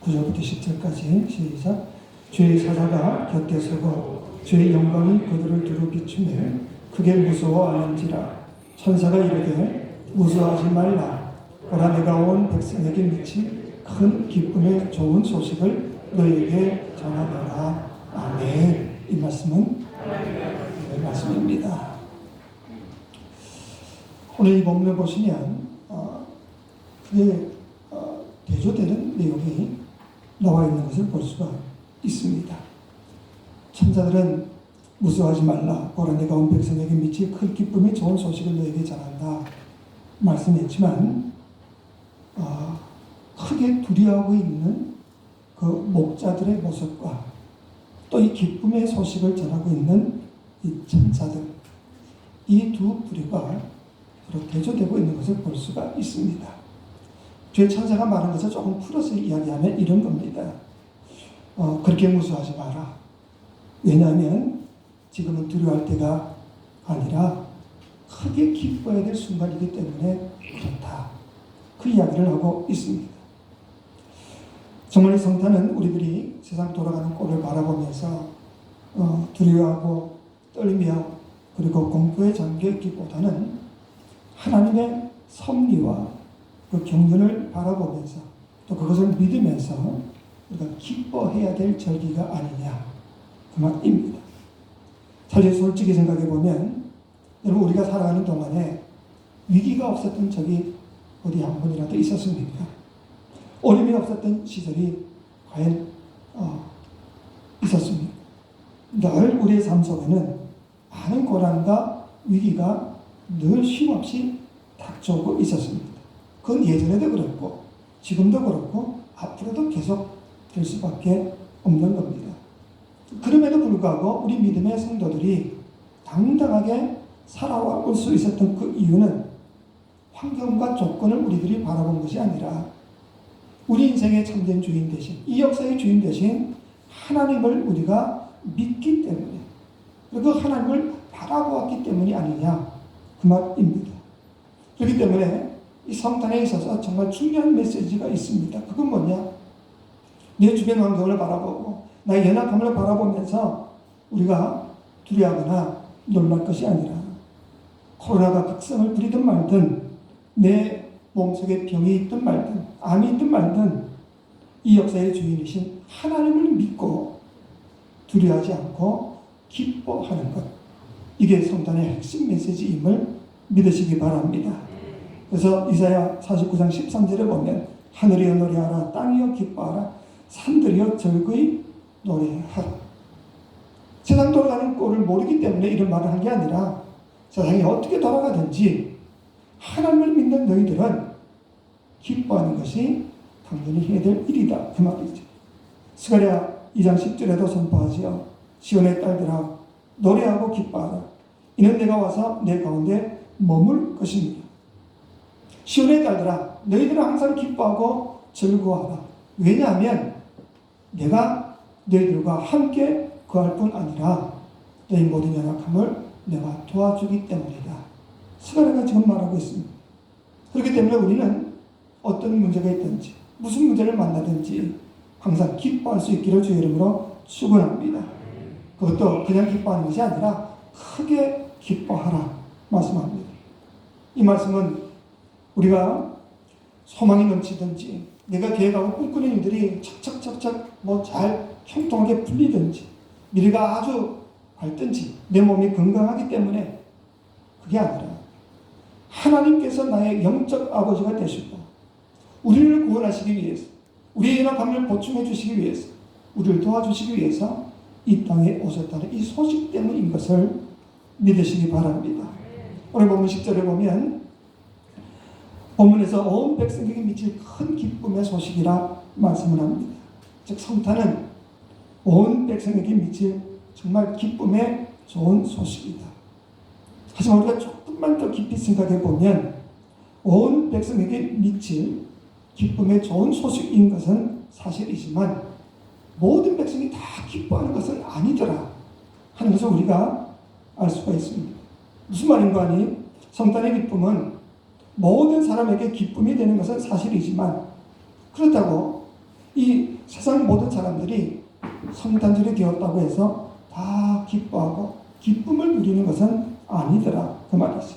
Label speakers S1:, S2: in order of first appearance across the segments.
S1: 9절부터 10절까지 시작. 주의 사자가 곁에 서고 주의 영광이 그들을 두루 비추며 크게 무서워하는지라. 천사가 이르되 무서워하지 말라. 보라 내가 온 백성에게 미친 큰 기쁨의 좋은 소식을 너희에게 전하노라. 아멘. 이 말씀은 말씀입니다. 오늘 이 본문을 보시면 그게 대조되는 내용이 나와 있는 것을 볼 수가 있습니다. 천사들은 무서워하지 말라. 보라 내가 온 백성에게 미치 큰 기쁨이 좋은 소식을 너에게 전한다 말씀했지만 크게 두려워하고 있는 그 목자들의 모습과 또 이 기쁨의 소식을 전하고 있는 이 천사들, 이 두 부류가 서로 대조되고 있는 것을 볼 수가 있습니다. 주의 천사가 말한 것을 조금 풀어서 이야기하면 이런 겁니다. 그렇게 무서워하지 마라. 왜냐하면 지금은 두려워할 때가 아니라 크게 기뻐해야 될 순간이기 때문에 그렇다. 그 이야기를 하고 있습니다. 정말 이 성탄은 우리들이 세상 돌아가는 꼴을 바라보면서 두려워하고 떨며 그리고 공포에 잠겨있기보다는 하나님의 섭리와 그 경륜을 바라보면서 또 그것을 믿으면서 우리가 기뻐해야 될 절기가 아니냐 그 말입니다. 사실 솔직히 생각해 보면 여러분 우리가 살아가는 동안에 위기가 없었던 적이 어디 한 번이라도 있었습니까? 어려움이 없었던 시절이 과연 있었습니까? 늘 우리의 삶 속에는 많은 고난과 위기가 늘 쉼없이 닥쳐오고 있었습니다. 그건 예전에도 그렇고 지금도 그렇고 앞으로도 계속 될 수밖에 없는 겁니다. 그럼에도 불구하고 우리 믿음의 성도들이 당당하게 살아올 수 있었던 그 이유는 환경과 조건을 우리들이 바라본 것이 아니라 우리 인생의 참된 주인 대신, 이 역사의 주인 대신 하나님을 우리가 믿기 때문에, 그리고 하나님을 바라보았기 때문이 아니냐 그 말입니다. 그렇기 때문에 이 성탄에 있어서 정말 중요한 메시지가 있습니다. 그건 뭐냐? 내 주변 환경을 바라보고 나의 연약함을 바라보면서 우리가 두려워하거나 놀랄 것이 아니라 코로나가 극성을 부리든 말든 내 몸속에 병이 있든 말든 암이 있든 말든 이 역사의 주인이신 하나님을 믿고 두려워하지 않고 기뻐하는 것, 이게 성탄의 핵심 메시지임을 믿으시기 바랍니다. 그래서 이사야 49장 13절에 보면 하늘이여 노래하라, 땅이여 기뻐하라, 산들이여 즐거이 노래하라. 세상 돌아가는 꼴을 모르기 때문에 이런 말을 한 게 아니라 세상이 어떻게 돌아가든지 하나님을 믿는 너희들은 기뻐하는 것이 당연히 해야 될 일이다 그 말이죠. 스가랴 2장 10절에도 선포하지요. 시온의 딸들아 노래하고 기뻐하라. 이는 내가 와서 내 가운데 머물 것입니다. 시온의 딸들아 너희들은 항상 기뻐하고 즐거워하라. 왜냐하면 내가 너희들과 함께 거할 뿐 아니라 너희 모든 연약함을 내가 도와주기 때문이다. 스가랴가 지금 말하고 있습니다. 그렇기 때문에 우리는 어떤 문제가 있든지 무슨 문제를 만나든지 항상 기뻐할 수 있기를 주의 이름으로 축원합니다. 그것도 그냥 기뻐하는 것이 아니라 크게 기뻐하라 말씀합니다. 이 말씀은 우리가 소망이 넘치든지 내가 계획하고 꿈꾸는 일들이 척척척척 잘 형통하게 풀리든지 미래가 아주 밝든지 내 몸이 건강하기 때문에 그게 아니라 하나님께서 나의 영적 아버지가 되시고 우리를 구원하시기 위해서 우리의 연약함을 보충해 주시기 위해서 우리를 도와주시기 위해서 이 땅에 오셨다는 이 소식 때문인 것을 믿으시기 바랍니다. 오늘 본문 10절에 보면 본문에서 온 백성에게 미칠 큰 기쁨의 소식이라 말씀을 합니다. 즉 성탄은 온 백성에게 미칠 정말 기쁨의 좋은 소식이다. 하지만 우리가 조금만 더 깊이 생각해 보면 온 백성에게 미칠 기쁨의 좋은 소식인 것은 사실이지만 모든 백성이 다 기뻐하는 것은 아니더라 하는 것을 우리가 알 수가 있습니다. 무슨 말인가 하니 성탄의 기쁨은 모든 사람에게 기쁨이 되는 것은 사실이지만 그렇다고 이 세상 모든 사람들이 성탄절이 되었다고 해서 다 기뻐하고 기쁨을 누리는 것은 아니더라 그 말이죠.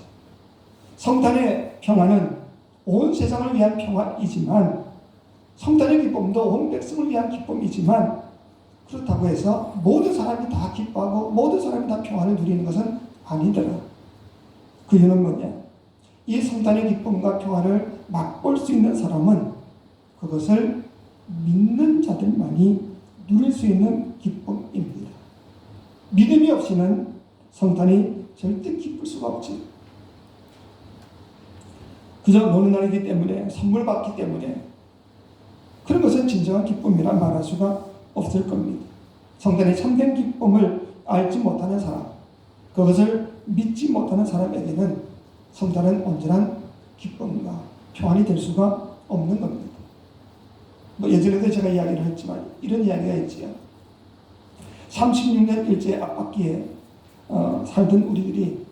S1: 성탄의 평화는 온 세상을 위한 평화이지만, 성탄의 기쁨도 온 백성을 위한 기쁨이지만, 그렇다고 해서 모든 사람이 다 기뻐하고 모든 사람이 다 평화를 누리는 것은 아니더라. 그 이유는 뭐냐? 이 성탄의 기쁨과 평화를 맛볼 수 있는 사람은 그것을 믿는 자들만이 누릴 수 있는 기쁨입니다. 믿음이 없이는 성탄이 절대 기쁠 수가 없지. 그저 노는 날이기 때문에, 선물 받기 때문에 그런 것은 진정한 기쁨이라 말할 수가 없을 겁니다. 성탄의 참된 기쁨을 알지 못하는 사람, 그것을 믿지 못하는 사람에게는 성탄은 온전한 기쁨과 평안이 될 수가 없는 겁니다. 예전에도 제가 이야기를 했지만 이런 이야기가 있지요. 36년 일제 압박기에 살던 우리들이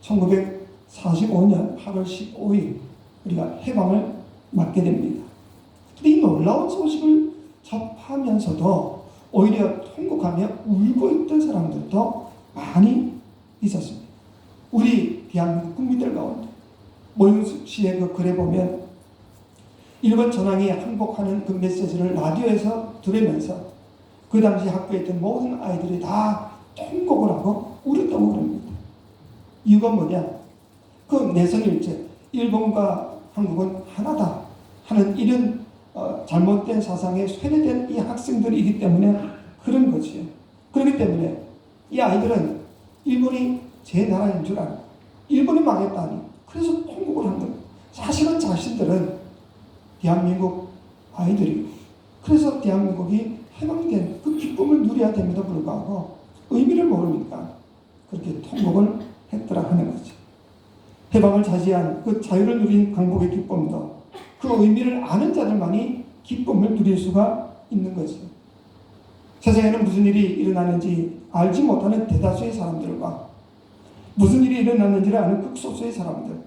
S1: 1945년 8월 15일 우리가 해방을 맞게 됩니다. 근데 이 놀라운 소식을 접하면서도 오히려 통곡하며 울고 있던 사람들도 많이 있었습니다. 우리 대한민국 국민들 가운데 모윤숙 씨의 그 글에 보면 일본 전황이 항복하는 그 메시지를 라디오에서 들으면서 그 당시 학교에 있던 모든 아이들이 다 통곡을 하고 울었다고 그럽니다. 이유가 뭐냐? 그 내성일제, 일본과 한국은 하나다 하는 이런 잘못된 사상에 쇠뇌된 이 학생들이기 때문에 그런 거지요. 그렇기 때문에 이 아이들은 일본이 제 나라인 줄 알고 일본이 망했다니 그래서 통곡을 한 거예요. 사실은 자신들은 대한민국 아이들이고, 그래서 대한민국이 해방된 그 기쁨을 누려야 됨에도 불구하고 의미를 모르니까 그렇게 통곡을 했더라 하는 거죠. 해방을 차지한 그 자유를 누린 광복의 기쁨도 그 의미를 아는 자들만이 기쁨을 누릴 수가 있는 거죠. 세상에는 무슨 일이 일어나는지 알지 못하는 대다수의 사람들과 무슨 일이 일어났는지를 아는 극소수의 사람들,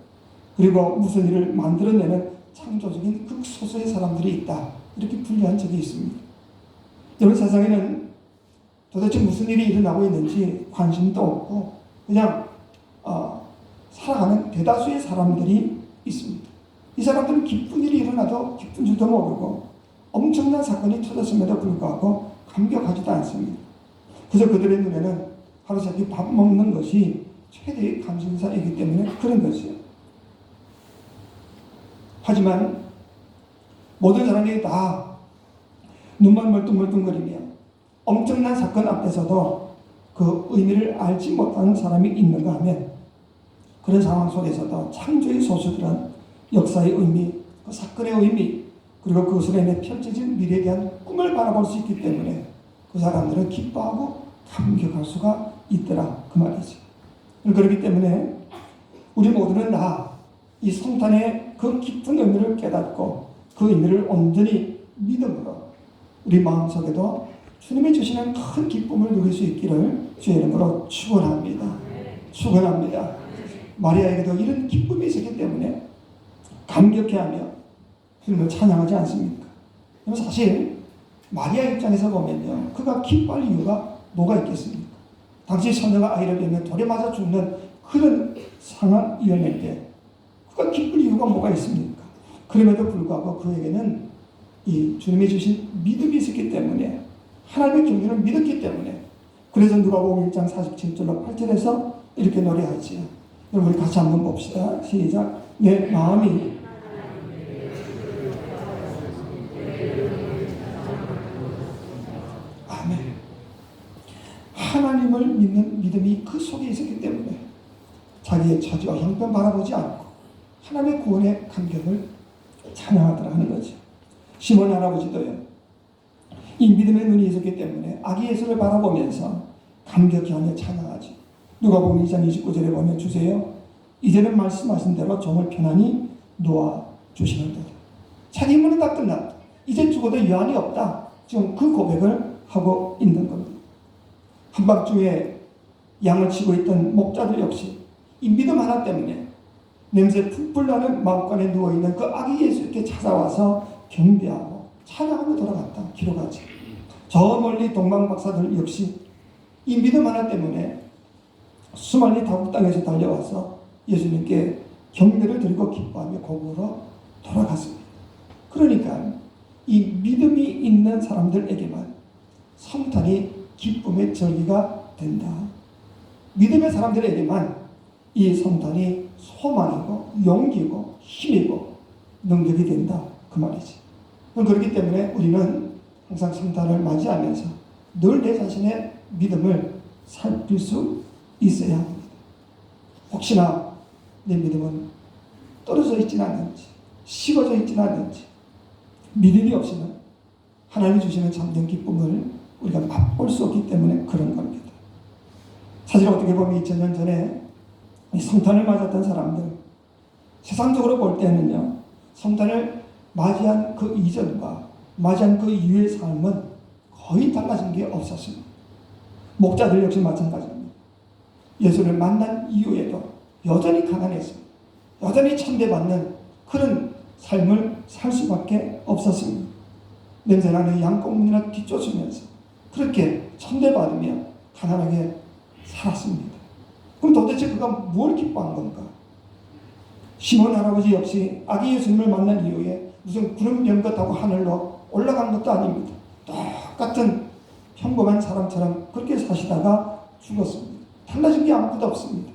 S1: 그리고 무슨 일을 만들어내는 창조적인 극소수의 사람들이 있다, 이렇게 분류한 적이 있습니다. 여러분, 세상에는 도대체 무슨 일이 일어나고 있는지 관심도 없고 그냥 살아가는 대다수의 사람들이 있습니다. 이 사람들은 기쁜 일이 일어나도 기쁜 줄도 모르고 엄청난 사건이 터졌음에도 불구하고 감격하지도 않습니다. 그저 그들의 눈에는 하루살기 밥 먹는 것이 최대의 감신사이기 때문에 그런 것이요. 하지만 모든 사람이 다 눈만 멀뚱멀뚱거리며 엄청난 사건 앞에서도 그 의미를 알지 못하는 사람이 있는가 하면, 그런 상황 속에서도 창조의 소수들은 역사의 의미, 그 사건의 의미, 그리고 그것으로 인해 펼쳐진 미래에 대한 꿈을 바라볼 수 있기 때문에 그 사람들은 기뻐하고 감격할 수가 있더라 그 말이죠. 그렇기 때문에 우리 모두는 다 이 성탄의 그 깊은 의미를 깨닫고 그 의미를 온전히 믿음으로 우리 마음속에도 주님이 주시는 큰 기쁨을 누릴 수 있기를 주의 이름으로 축원합니다. 축원합니다. 마리아에게도 이런 기쁨이 있었기 때문에 감격해하며 주님을 찬양하지 않습니까? 사실 마리아 입장에서 보면요, 그가 기뻐할 이유가 뭐가 있겠습니까? 당시 처녀가 아이를 낳으면 돌에 맞아 죽는 그런 상황이었는데 그가 기쁠 이유가 뭐가 있습니까? 그럼에도 불구하고 그에게는 이 주님이 주신 믿음이 있었기 때문에, 하나님의 경륜을 믿었기 때문에, 그래서 누가복음 1장 47절로 8절에서 이렇게 노래하지요. 여러분, 우리 같이 한번 봅시다. 시작. 내 마음이 아멘. 하나님을 믿는 믿음이 그 속에 있었기 때문에 자기의 처지와 형편 바라보지 않고 하나님의 구원의 감격을 찬양하더라 하는 거죠. 시몬 할아버지도요, 이 믿음의 눈이 있었기 때문에 아기 예수를 바라보면서 감격히 하며 찬양하지. 누가복음 2장 29절에 보면 주세요, 이제는 말씀하신 대로 종을 편안히 놓아주시는도다. 자기 임무는 다 끝났다. 이제 죽어도 유한이 없다. 지금 그 고백을 하고 있는 겁니다. 한밤중에 양을 치고 있던 목자들 역시 이 믿음 하나 때문에 냄새 풀풀 나는 마음간에 누워있는 그 아기 예수께 찾아와서 경배하고 찬양하며 돌아갔다 기록하지. 저 멀리 동방 박사들 역시 이 믿음 하나 때문에 수많이 다국 땅에서 달려와서 예수님께 경배를 드리고 기뻐하며 고국으로 돌아갔습니다. 그러니까 이 믿음이 있는 사람들에게만 성탄이 기쁨의 절기가 된다. 믿음의 사람들에게만 이 성탄이 소망이고 용기고 힘이고 능력이 된다. 그 말이지. 그렇기 때문에 우리는 항상 성탄을 맞이하면서 늘 내 자신의 믿음을 살필 수 있어야 합니다. 혹시나 내 믿음은 떨어져 있지는 않는지, 식어져 있지는 않는지, 믿음이 없으면 하나님이 주시는 참된 기쁨을 우리가 맛볼 수 없기 때문에 그런 겁니다. 사실 어떻게 보면 2000년 전에 이 성탄을 맞았던 사람들, 세상적으로 볼 때는요, 성탄을 맞이한 그 이전과 맞이한 그 이후의 삶은 거의 달라진 게 없었습니다. 목자들 역시 마찬가지입니다. 예수를 만난 이후에도 여전히 가난했습니다. 여전히 천대받는 그런 삶을 살 수밖에 없었습니다. 냄새나는 양꽁문이나 뒤쫓으면서 그렇게 천대받으며 가난하게 살았습니다. 그럼 도대체 그가 뭘 기뻐한 건가? 시몬 할아버지 역시 아기 예수님을 만난 이후에 무슨 구름 연것 타고 하늘로 올라간 것도 아닙니다. 똑같은 평범한 사람처럼 그렇게 사시다가 죽었습니다. 달라진 게 아무것도 없습니다.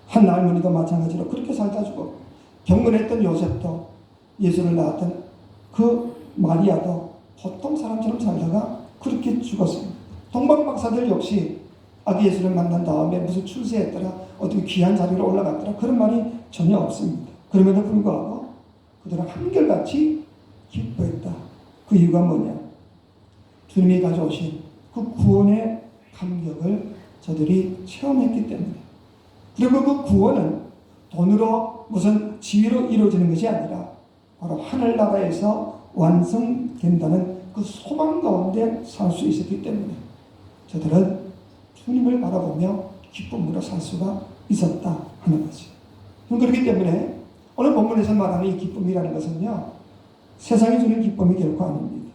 S1: 한 할머니도 마찬가지로 그렇게 살다 죽었고, 경건했던 요셉도, 예수를 낳았던 그 마리아도 보통 사람처럼 살다가 그렇게 죽었습니다. 동방 박사들 역시 아기 예수를 만난 다음에 무슨 출세했더라, 어떻게 귀한 자리로 올라갔더라, 그런 말이 전혀 없습니다. 그럼에도 불구하고 그들은 한결같이 기뻐했다. 그 이유가 뭐냐? 주님이 가져오신 그 구원의 감격을 저들이 체험했기 때문에. 그리고 그 구원은 돈으로 무슨 지위로 이루어지는 것이 아니라 바로 하늘나라에서 완성된다는 그 소망 가운데 살 수 있었기 때문에 저들은 주님을 바라보며 기쁨으로 살 수가 있었다 하는 거지. 그렇기 때문에 오늘 본문에서 말하는 이 기쁨이라는 것은요, 세상이 주는 기쁨이 결코 아닙니다.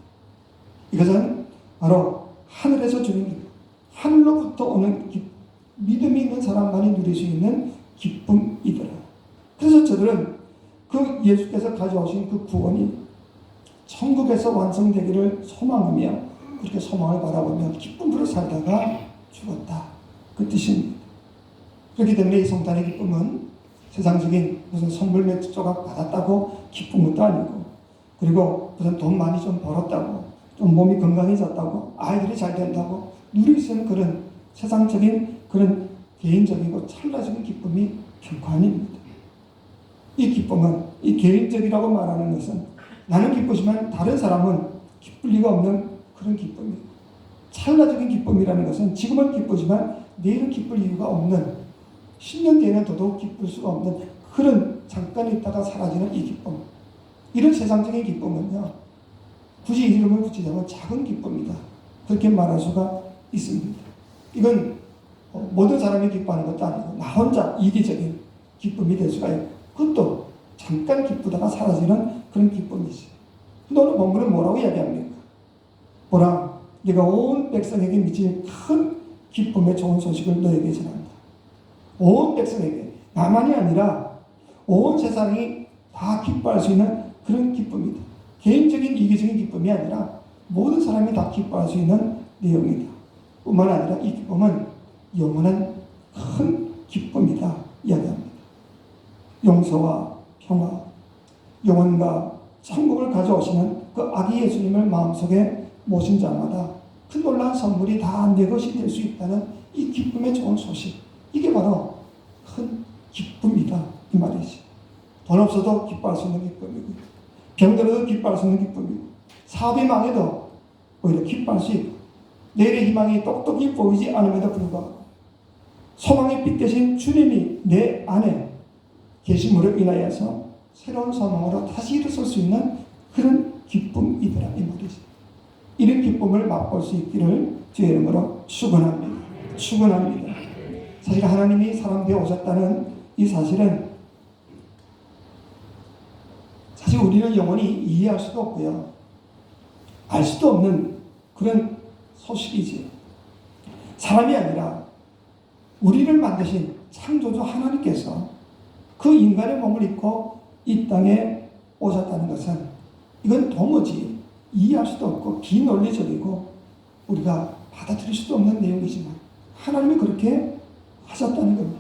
S1: 이것은 바로 하늘에서 주는 기쁨, 하늘로부터 오는 기쁨, 믿음이 있는 사람만이 누릴 수 있는 기쁨이더라. 그래서 저들은 그 예수께서 가져오신 그 구원이 천국에서 완성되기를 소망하며 그렇게 소망을 바라보며 기쁨으로 살다가 죽었다. 그 뜻입니다. 그렇기 때문에 이 성탄의 기쁨은 세상적인 무슨 선물 몇 조각 받았다고 기쁜 것도 아니고, 그리고 무슨 돈 많이 좀 벌었다고, 좀 몸이 건강해졌다고, 아이들이 잘 된다고 누릴 수 있는 그런 세상적인 그런 개인적이고 찰나적인 기쁨이 결코 아닙니다. 이 기쁨은, 이 개인적이라고 말하는 것은 나는 기쁘지만 다른 사람은 기쁠 리가 없는 그런 기쁨입니다. 찰나적인 기쁨이라는 것은 지금은 기쁘지만 내일은 기쁠 이유가 없는, 10년 뒤에는 더더욱 기쁠 수가 없는 그런 잠깐 있다가 사라지는 이 기쁨. 이런 세상적인 기쁨은요, 굳이 이름을 붙이자면 작은 기쁨이다. 그렇게 말할 수가 있습니다. 이건 모든 사람이 기뻐하는 것도 아니고 나 혼자 이기적인 기쁨이 될 수가 있고, 그것도 잠깐 기쁘다가 사라지는 그런 기쁨이지. 근데 오늘 본문은 뭐라고 이야기합니까? 보라, 네가 온 백성에게 미칠 큰 기쁨의 좋은 소식을 너에게 전한다. 온 백성에게, 나만이 아니라 온 세상이 다 기뻐할 수 있는 그런 기쁨이다. 개인적인 이기적인 기쁨이 아니라 모든 사람이 다 기뻐할 수 있는 내용이다. 뿐만 아니라 이 기쁨은 영원한 큰 기쁨이다 이야기합니다. 용서와 평화, 영원과 천국을 가져오시는 그 아기 예수님을 마음속에 모신 자마다 그 놀라운 선물이 다 내 것이 될 수 있다는 이 기쁨의 좋은 소식, 이게 바로 큰 기쁨이다 이 말이지. 돈 없어도 기뻐할 수 있는 기쁨이고, 병들어도 기뻐할 수 있는 기쁨이고, 사업이 망해도 오히려 기뻐할 수 있고, 내일의 희망이 똑똑히 보이지 않음에도 불구하고 소망의 빛 대신 주님이 내 안에 계심으로 인하여서 새로운 소망으로 다시 일어설 수 있는 그런 기쁨이더라 이 말이지. 이런 기쁨을 맛볼 수 있기를 주의 이름으로 축원합니다. 축원합니다. 사실 하나님이 사람 되어 오셨다는 이 사실은 사실 우리는 영원히 이해할 수도 없고요, 알 수도 없는 그런 소식이지요. 사람이 아니라 우리를 만드신 창조주 하나님께서 그 인간의 몸을 입고 이 땅에 오셨다는 것은 이건 도무지 이해할 수도 없고 비논리적이고 우리가 받아들일 수도 없는 내용이지만 하나님이 그렇게 하셨다는 겁니다.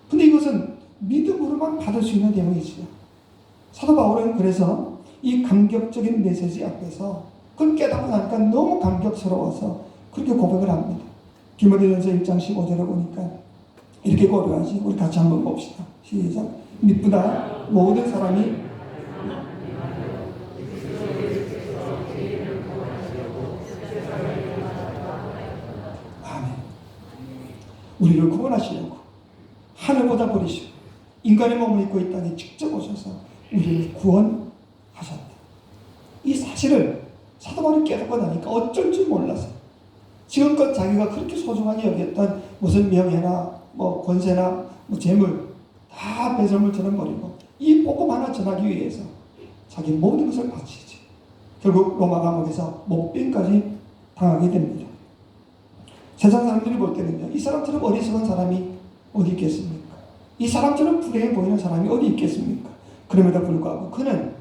S1: 근데 이것은 믿음으로만 받을 수 있는 내용이지요. 사도 바울은 그래서 이 감격적인 메시지 앞에서 그걸 깨닫고 나니까 너무 감격스러워서 그렇게 고백을 합니다. 디모데전서 1장 15절에 보니까 이렇게 고백하지. 우리 같이 한번 봅시다. 시작. 믿보다 모든 사람이 아멘. 우리를 구원하시려고 하늘보다 버리시고 인간의 몸을 입고 이 땅에 직접 오셔서 우리를 구원하셨다. 이 사실을 사도 바울이 깨닫고 나니까 어쩔 줄 몰라서 지금껏 자기가 그렇게 소중하게 여겼던 무슨 명예나 권세나 재물 다 배설물처럼 버리고 이 복음 하나 전하기 위해서 자기 모든 것을 바치지. 결국 로마 감옥에서 목변까지 당하게 됩니다. 세상 사람들이 볼 때는요, 이 사람처럼 어리석은 사람이 어디 있겠습니까? 이 사람처럼 불행해 보이는 사람이 어디 있겠습니까? 그럼에도 불구하고 그는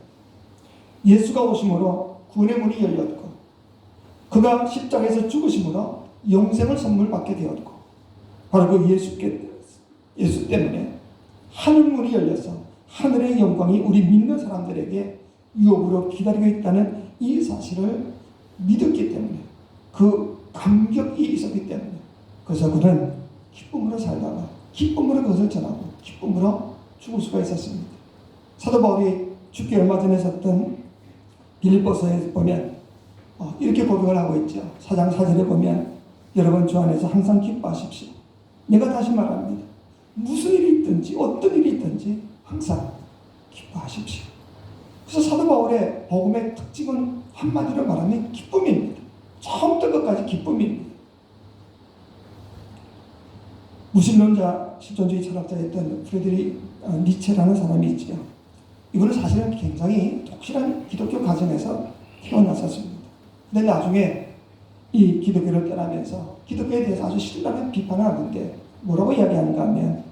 S1: 예수가 오심으로 구원의 문이 열렸고 그가 십자가에서 죽으심으로 영생을 선물 받게 되었고 바로 그 예수 때문에 하늘문이 열려서 하늘의 영광이 우리 믿는 사람들에게 유업으로 기다리고 있다는 이 사실을 믿었기 때문에 그 감격이 있었기 때문에 그래서 그는 기쁨으로 살다가 기쁨으로 그것을 전하고 기쁨으로 죽을 수가 있었습니다. 사도 바울이 죽기 얼마 전에 썼던 빌립보서에 보면 이렇게 고백을 하고 있죠. 4장 4절에 보면 여러분 주 안에서 항상 기뻐하십시오. 내가 다시 말합니다. 무슨 일이 있든지 어떤 일이 있든지 항상 기뻐하십시오. 그래서 사도 바울의 복음의 특징은 한마디로 말하면 기쁨입니다. 처음부터 끝까지 기쁨입니다. 무신론자 실존주의 철학자였던 프레드리 니체라는 사람이 있죠. 이분은 사실은 굉장히 독실한 기독교 가정에서 태어났었습니다. 근데 나중에 이 기독교를 떠나면서 기독교에 대해서 아주 신랄한 비판을 하는데 뭐라고 이야기하는가 하면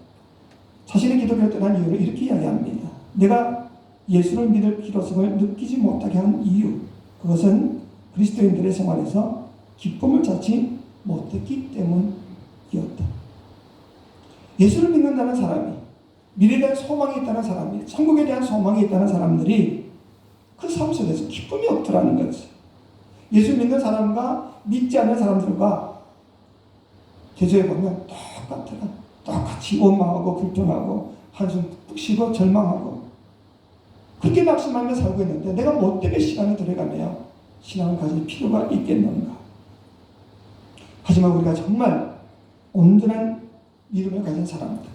S1: 자신의 기독교를 떠난 이유를 이렇게 이야기합니다. 내가 예수를 믿을 필요성을 느끼지 못하게 한 이유, 그것은 그리스도인들의 생활에서 기쁨을 찾지 못했기 때문이었다. 예수를 믿는다는 사람이, 미래에 대한 소망이 있다는 사람이, 천국에 대한 소망이 있다는 사람들이 그 삶 속에서 기쁨이 없더라는 거죠. 예수 믿는 사람과 믿지 않는 사람들과 대조해 보면 똑같더라. 똑같이 원망하고 불평하고 한숨 푹 쉬고 절망하고 그렇게 낙심하며 살고 있는데 내가 뭐 때문에 시간을 들여가며 신앙을 가질 필요가 있겠는가. 하지만 우리가 정말 온전한 믿음을 가진 사람들,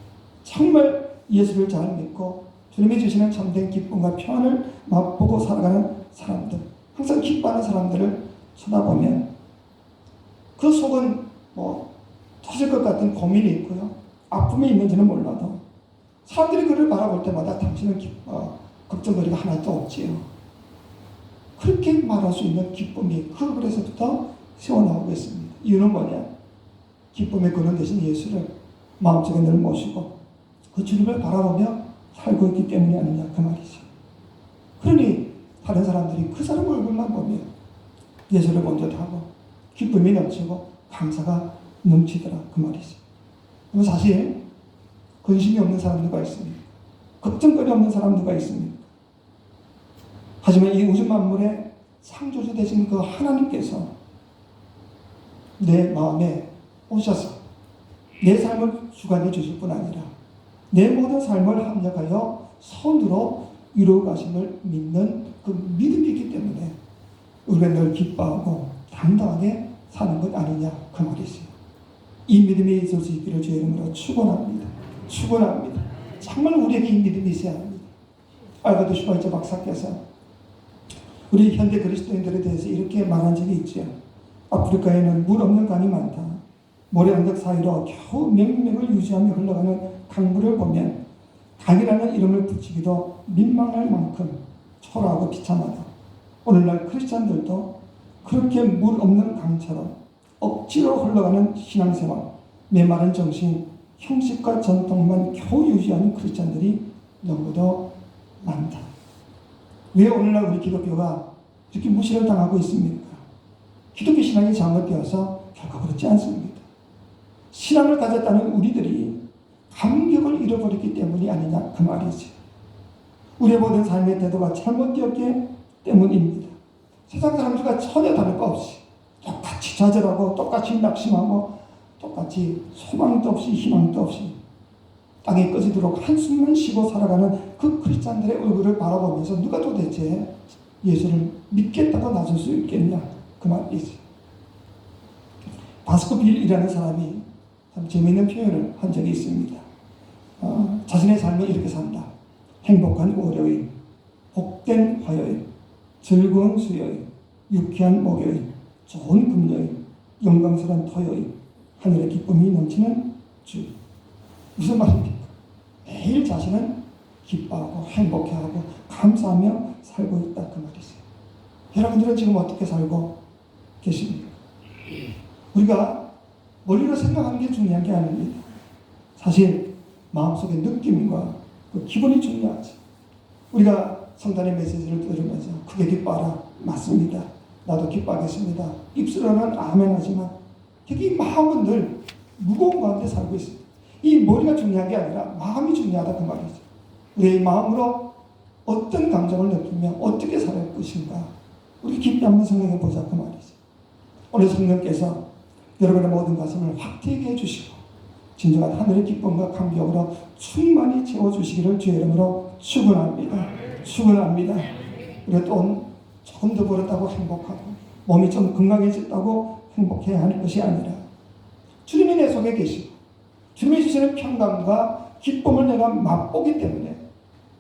S1: 정말 예수를 잘 믿고 주님이 주시는 참된 기쁨과 평안을 맛보고 살아가는 사람들, 항상 기뻐하는 사람들을 쳐다보면 그 속은 터질 것 같은 고민이 있고요, 아픔이 있는지는 몰라도 사람들이 그를 바라볼 때마다 당신은 걱정거리가 하나도 없지요. 그렇게 말할 수 있는 기쁨이 그 얼굴에서부터 새어나오고 있습니다. 이유는 뭐냐? 기쁨의 근원 되신 예수를 마음속에 늘 모시고 그 주님을 바라보며 살고 있기 때문이 아니냐 그 말이죠. 그러니 다른 사람들이 그 사람 얼굴만 보며 예수를 본듯하고 기쁨이 넘치고 감사가 넘치더라 그 말이죠. 그럼 사실 근심이 없는 사람 누가 있습니까? 걱정거리 없는 사람 누가 있습니까? 하지만 이 우주 만물의 창조주 되신 그 하나님께서 내 마음에 오셔서 내 삶을 주관해 주실 뿐 아니라 내 모든 삶을 합력하여 선으로 이루어 가심을 믿는 그 믿음이 있기 때문에 우리가 늘 기뻐하고 당당하게 사는 것 아니냐 그 말이죠. 이 믿음이 있을 수 있기를 주의 이름으로 축원합니다. 축원합니다. 정말 우리에게 이 믿음이 있어야 합니다. 알바도 슈바이처 박사께서 우리 현대 그리스도인들에 대해서 이렇게 말한 적이 있죠. 아프리카에는 물 없는 강이 많다. 모래 언덕 사이로 겨우 맹맥을 유지하며 흘러가는 강물을 보면 강이라는 이름을 붙이기도 민망할 만큼 초라하고 비참하다. 오늘날 크리스찬들도 그렇게 물 없는 강처럼 억지로 흘러가는 신앙생활, 메마른 정신, 형식과 전통만 겨우 유지하는 크리스찬들이 너무도 많다. 왜 오늘날 우리 기독교가 이렇게 무시를 당하고 있습니까? 기독교 신앙이 잘못되어서 결코 그렇지 않습니다. 신앙을 가졌다는 우리들이 감격을 잃어버렸기 때문이 아니냐 그 말이지. 우리의 모든 삶의 태도가 잘못되었기 때문입니다. 세상 사람들과 전혀 다를 거 없이 똑같이 좌절하고 똑같이 낙심하고 똑같이 소망도 없이 희망도 없이 땅에 꺼지도록 한숨만 쉬고 살아가는 그 크리스찬들의 얼굴을 바라보면서 누가 도대체 예수를 믿겠다고 나설 수 있겠냐 그 말이지. 바스커빌이라는 사람이 참 재미있는 표현을 한 적이 있습니다. 자신의 삶을 이렇게 산다. 행복한 월요일, 복된 화요일, 즐거운 수요일, 유쾌한 목요일, 좋은 금요일, 영광스러운 토요일, 하늘의 기쁨이 넘치는 주. 무슨 말입니까? 매일 자신은 기뻐하고 행복해하고 감사하며 살고 있다 그 말이죠. 여러분들은 지금 어떻게 살고 계십니까? 우리가 머리로 생각하는 게 중요한 게 아닙니다. 사실 마음속의 느낌과 그 기분이 중요하지. 우리가 성탄의 메시지를 들으면서 크게 기뻐하라. 맞습니다. 나도 기뻐하겠습니다. 입술로는 아멘 하지만 되게 마음은 늘 무거운 가운데 살고 있습니다. 이 머리가 중요한 게 아니라 마음이 중요하다 그 말이죠. 우리의 마음으로 어떤 감정을 느끼며 어떻게 살아갈 것인가. 우리 깊이 한번 생각해 보자 그 말이죠. 오늘 성령께서 여러분의 모든 가슴을 확되게 해주시고 진정한 하늘의 기쁨과 감격으로 충만히 채워주시기를 주의 이름으로 축원합니다. 축원합니다. 우리가 또 조금 더 벌었다고 행복하고 몸이 좀 건강해졌다고 행복해야 하는 것이 아니라 주님이 내 속에 계시고 주님이 주시는 평강과 기쁨을 내가 맛보기 때문에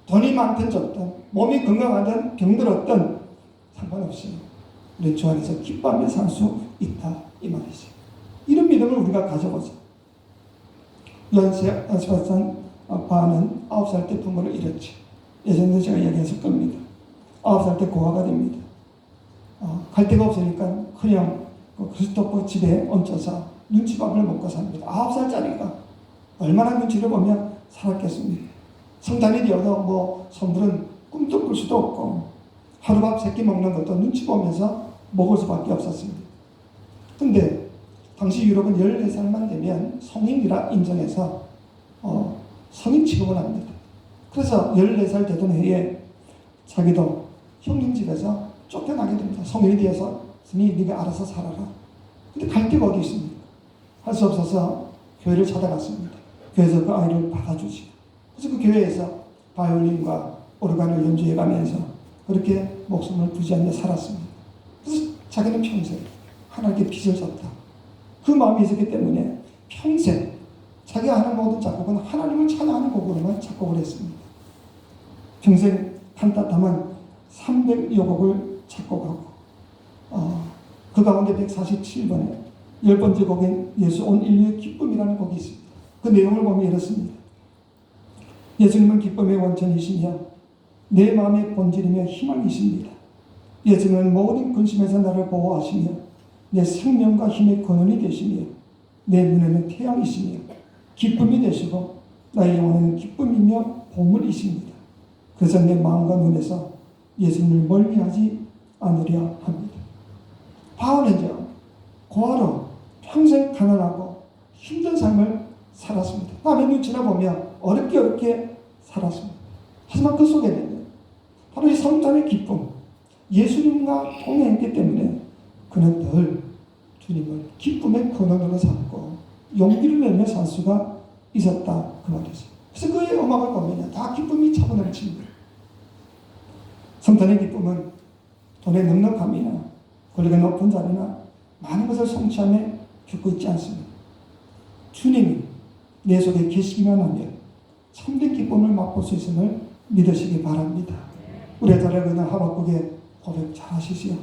S1: 돈이 많든 적든 몸이 건강하든 병들었든 상관없이 우리 주 안에서 기뻐하며 살 수 있다 이 말이지. 이런 믿음을 우리가 가져보자. 요한 바는 9살 때 부모를 잃었지. 예전에 제가 이야기했을 겁니다. 9살 때 고아가 됩니다. 갈 데가 없으니까 그냥 그리스도교 집에 얹혀서 눈치밥을 먹고 삽니다. 9살짜리가 얼마나 눈치를 보며 살았겠습니까? 성탄이 되어도 뭐 선물은 꿈도 꿀 수도 없고 하루밥 3끼 먹는 것도 눈치 보면서 먹을 수밖에 없었습니다. 근데 당시 유럽은 14살만 되면 성인이라 인정해서 성인 취급을 합니다. 그래서 14살 되던 해에 자기도 형님 집에서 쫓겨나게 됩니다. 성인이 되었으니 네가 알아서 살아라. 근데 갈 데가 어디 있습니까? 할 수 없어서 교회를 찾아갔습니다. 교회에서 그 아이를 받아주지. 그래서 그 교회에서 바이올린과 오르간을 연주해가면서 그렇게 목숨을 부지하며 살았습니다. 그래서 자기는 평생 하나님께 빚을 졌다. 그 마음이 있었기 때문에 평생 자기가 하는 모든 작곡은 하나님을 찬양하는 곡으로만 작곡을 했습니다. 평생 탄탄한 300여 곡을 작곡하고 그 가운데 147번에 10번째 곡인 예수 온 인류의 기쁨이라는 곡이 있습니다. 그 내용을 보면 이렇습니다. 예수님은 기쁨의 원천이시며 내 마음의 본질이며 희망이십니다. 예수님은 모든 근심에서 나를 보호하시며 내 생명과 힘의 근원이 되시며 내 눈에는 태양이시며 기쁨이 되시고 나의 영혼에는 기쁨이며 보물이십니다. 그래서 내 마음과 눈에서 예수님을 멀리하지 않으려 합니다. 바울은요 고아로 평생 가난하고 힘든 삶을 살았습니다. 남의 눈치나 보며 어렵게 살았습니다. 하지만 그 속에는 바로 이 성탄의 기쁨, 예수님과 동행했기 때문에 그는 늘 주님을 기쁨의 근원으로 삼고 용기를 내며 살 수가 있었다 그 말이죠. 그래서 그의 음악을 보면 다 기쁨이 차고넘칩니다. 성탄의 기쁨은 돈의 넉넉함이나 권리가 높은 자리나 많은 것을 성취하며 겪고 있지 않습니다. 주님이 내 속에 계시기만 하면 참된 기쁨을 맛볼 수 있음을 믿으시기 바랍니다. 우리의 잘 알고 있는 하박국의 고백 잘 하시지요.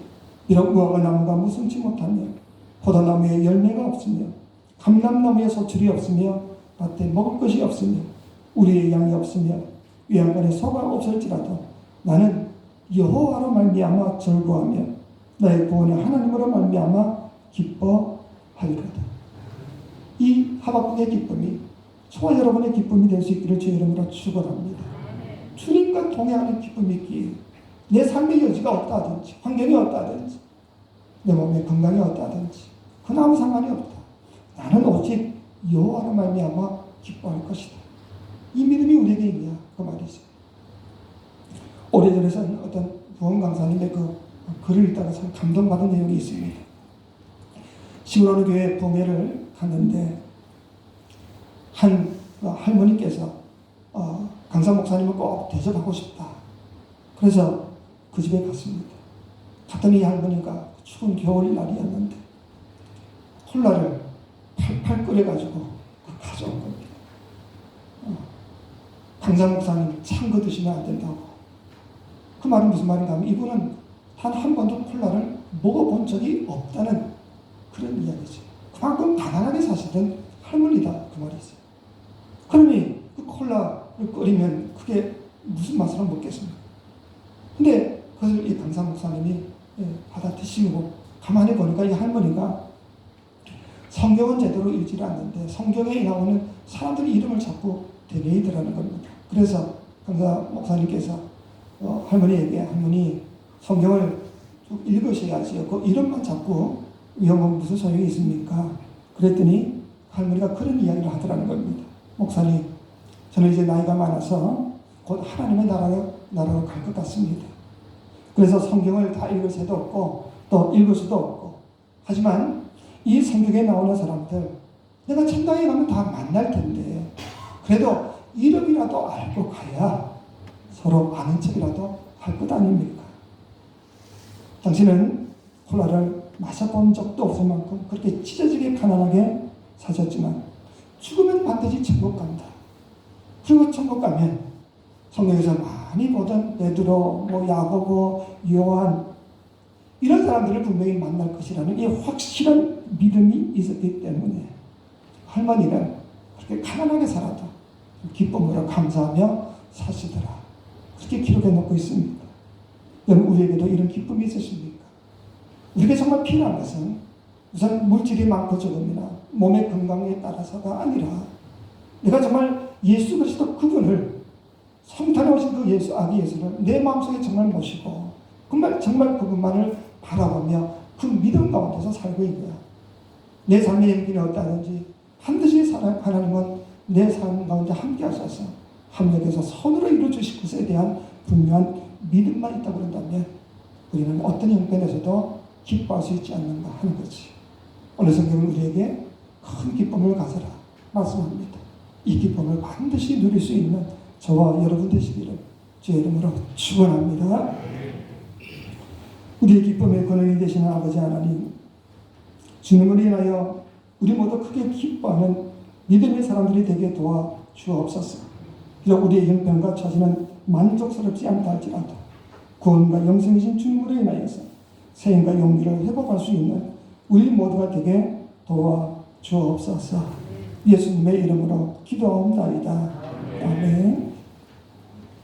S1: 이런 무화과 나무가 무성치 못하며 포도나무에 열매가 없으며 감람나무에 소출이 없으며 밭에 먹을 것이 없으며 우리의 양이 없으며 외양간에 소가 없을지라도 나는 여호와로 말미암아 즐거워하며 나의 구원의 하나님으로 말미암아 기뻐하리로다. 이 하박국의 기쁨이 저와 여러분의 기쁨이 될 수 있기를 주의 이름으로 축원합니다. 주님과 동행하는 기쁨이 있기에 내 삶의 여지가 없다든지 환경이 없다든지 내 몸의 건강이 없다든지 그건 아무 상관이 없다. 나는 오직 여호와로 말미암아 기뻐할 것이다. 이 믿음이 우리에게 있냐 그 말이죠. 오래전에 어떤 부흥 강사님의 그 글을 읽다가 참 감동받은 내용이 있습니다. 시골 어느 교회 부흥회를 갔는데 한 할머니께서 강사 목사님을 꼭 대접하고 싶다. 그래서 그 집에 갔습니다. 갔더니 이 할머니가 추운 겨울날이었는데 콜라를 팔팔 끓여가지고 가져온 겁니다. 강사 목사님 찬 거 드시면 안 된다고. 그 말은 무슨 말인가 하면 이분은 단 한 번도 콜라를 먹어본 적이 없다는 그런 이야기죠. 그만큼 가난하게 사시던 할머니다 그 말이죠. 그러니 그 콜라를 끓이면 그게 무슨 맛으로 먹겠습니까? 근데 그것을 이 강사 목사님이 받아 드시고 가만히 보니까 이 할머니가 성경은 제대로 읽지를 않는데 성경에 나오는 사람들 이름을 자꾸 되뇌이더라는 겁니다. 그래서 강사 목사님께서 할머니에게 할머니 성경을 쭉 읽으셔야지요. 그 이름만 자꾸 외우면 무슨 소용이 있습니까? 그랬더니 할머니가 그런 이야기를 하더라는 겁니다. 목사님, 저는 이제 나이가 많아서 곧 하나님의 나라로 갈 것 같습니다. 그래서 성경을 다 읽을 새도 없고 또 읽을 수도 없고 하지만 이 성경에 나오는 사람들 내가 천당에 가면 다 만날 텐데 그래도 이름이라도 알고 가야 서로 아는 척이라도 할 것 아닙니까? 당신은 콜라를 마셔본 적도 없을 만큼 그렇게 찢어지게 가난하게 사셨지만 죽으면 반드시 천국 간다. 그리고 천국 가면 성경에서 많이 보던 베드로, 야고보, 요한 이런 사람들을 분명히 만날 것이라는 이 확실한 믿음이 있었기 때문에 할머니는 그렇게 가난하게 살아도 기쁨으로 감사하며 사시더라. 그렇게 기록해 놓고 있습니다. 여러분 우리에게도 이런 기쁨이 있으십니까? 우리에게 정말 필요한 것은 우선 물질이 많고 적음이나 몸의 건강에 따라서가 아니라 내가 정말 예수 그리스도 그분을 성탄에 오신 그 예수 아기 예수를 내 마음속에 정말 모시고 정말 그분만을 바라보며 그 믿음 가운데서 살고 있냐. 내 삶의 행진이 어떠하든지 반드시 하나님은 내 삶 가운데 함께 하셔서 합력해서 선으로 이루어주실 것에 대한 분명한 믿음만 있다고 그런다면 우리는 어떤 형편에서도 기뻐할 수 있지 않는가 하는 거지. 오늘 성경은 우리에게 큰 기쁨을 가져라 말씀합니다. 이 기쁨을 반드시 누릴 수 있는 저와 여러분 되시기를 주의 이름으로 축원합니다. 우리의 기쁨의 근원이 되시는 아버지 하나님, 주님을 인하여 우리 모두 크게 기뻐하는 믿음의 사람들이 되게 도와 주옵소서. 비록 우리의 형편과 처지는 만족스럽지 않다 할지라도 구원과 영생이신 주님으로 인하여서 생과 용기를 회복할 수 있는 우리 모두가 되게 도와 주옵소서. 예수님의 이름으로 기도하옵나이다. 아멘.